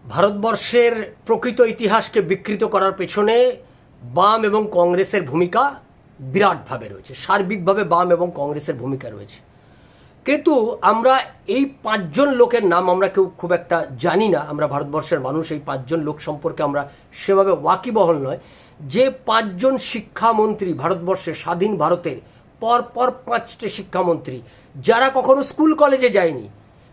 ভারতবর্ষের প্রকৃত ইতিহাসকে বিকৃত করার পেছনে বাম এবং কংগ্রেসের ভূমিকা বিরাটভাবে রয়েছে, সার্বিকভাবে বাম এবং কংগ্রেসের ভূমিকা রয়েছে। কিন্তু আমরা এই পাঁচজন লোকের নাম আমরা কেউ খুব একটা জানি না। আমরা ভারতবর্ষের মানুষ এই পাঁচজন লোক সম্পর্কে আমরা সেভাবে ওয়াকিবহল নয়। যে পাঁচজন শিক্ষামন্ত্রী ভারতবর্ষের স্বাধীন ভারতের পরপর পাঁচটি শিক্ষামন্ত্রী যারা কখনো স্কুল কলেজে যায়নি,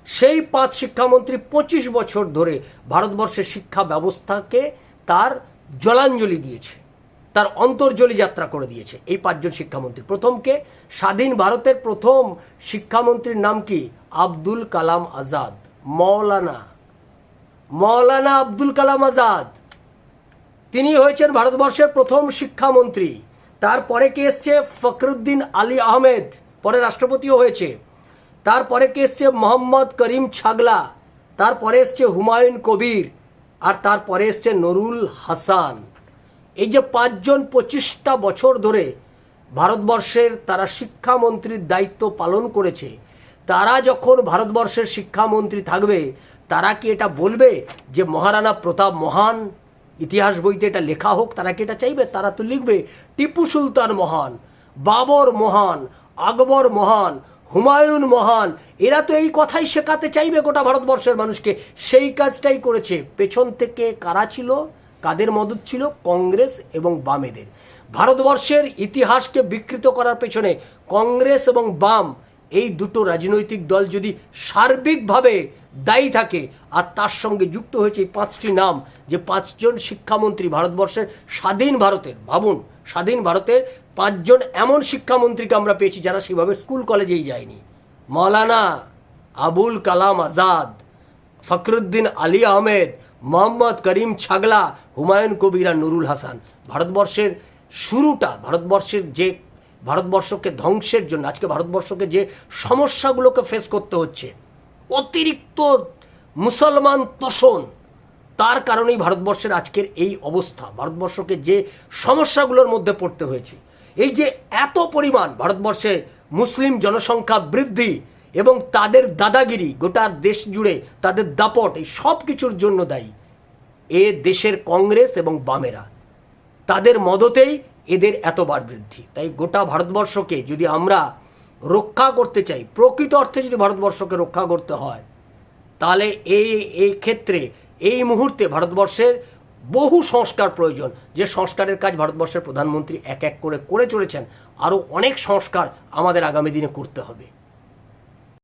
সেই পাঁচ শিক্ষামন্ত্রী 25 বছর ধরে ভারতবর্ষের শিক্ষা ব্যবস্থাকে তার জলাঞ্জলি দিয়েছে, তার অন্তর্জলি যাত্রা করে দিয়েছে এই পাঁচজন শিক্ষামন্ত্রী। প্রথমকে স্বাধীন ভারতের প্রথম শিক্ষামন্ত্রীর নাম কি? আব্দুল কালাম আজাদ, মৌলানা আব্দুল কালাম আজাদ। তিনি হয়েছেন ভারতবর্ষের প্রথম শিক্ষামন্ত্রী। তারপরে কে এসছে? ফখরুদ্দিন আলী আহমেদ, পরে রাষ্ট্রপতিও হয়েছে। তারপরে কে এসছে? মোহাম্মদ করিম ছাগলা। তারপরে এসছে হুমায়ুন কবির। আর তারপরে এসছে নুরুল হাসান। এই যে পাঁচজন 25টা বছর ধরে ভারতবর্ষের তারা শিক্ষামন্ত্রীর দায়িত্ব পালন করেছে, তারা যখন ভারতবর্ষের শিক্ষামন্ত্রী থাকবে, তারা কি এটা বলবে যে মহারানা প্রতাপ মহান? ইতিহাস বইতে এটা লেখা হোক। তারা কি এটা চাইবে? তারা তো লিখবে টিপু সুলতান মহান, বাবর মহান, আকবর মহান, হুমায়ুন মহান। এরা তো এই কথাই শেখাতে চাইবে গোটা ভারতবর্ষের মানুষকে। সেই কাজটাই করেছে। পেছন থেকে কারা ছিল, কাদের মদত ছিল? কংগ্রেস এবং বামেদের। ভারতবর্ষের ইতিহাসকে বিকৃত করার পেছনে কংগ্রেস এবং বাম এই দুটো রাজনৈতিক দল যদি সার্বিকভাবে দায়ী থাকে, আর তার সঙ্গে যুক্ত হয়েছে এই পাঁচটি নাম, যে পাঁচজন শিক্ষামন্ত্রী ভারতবর্ষের স্বাধীন ভারতের, ভাবুন, স্বাধীন ভারতের পাঁচজন এমন শিক্ষামন্ত্রীকে আমরা পেয়েছি যারা সেভাবে স্কুল কলেজেই যায়নি। মৌলানা আবুল কালাম আজাদ, ফখরুদ্দিন আলী আহমেদ, মোহাম্মদ করিম ছাগলা, হুমায়ুন কবির আর নুরুল হাসান। ভারতবর্ষের শুরুটা, ভারতবর্ষকে ধ্বংসের জন্য আজকে ভারতবর্ষকে যে সমস্যাগুলোকে ফেস করতে হচ্ছে, অতিরিক্ত মুসলমান তোষণ, তার কারণেই ভারতবর্ষের আজকের এই অবস্থা। ভারতবর্ষকে যে সমস্যাগুলোর মধ্যে পড়তে হয়েছে, এই যে এত পরিমাণ ভারতবর্ষে মুসলিম জনসংখ্যা বৃদ্ধি এবং তাদের দাদাগিরি, গোটা দেশ জুড়ে তাদের দাপট, এই সব কিছুর জন্য দায়ী এ দেশের কংগ্রেস এবং বামেরা। তাদের মদতেই এদের এতবার বৃদ্ধি। তাই গোটা ভারতবর্ষকে যদি আমরা রক্ষা করতে চাই, প্রকৃত অর্থে যদি ভারতবর্ষকে রক্ষা করতে হয়, তাহলে এই ক্ষেত্রে এই মুহূর্তে ভারতবর্ষের বহু সংস্কার প্রয়োজন। যে সংস্কারের কাজ ভারতবর্ষের প্রধানমন্ত্রী এক এক করে চলেছেন, আরও অনেক সংস্কার আমাদের আগামী দিনে করতে হবে।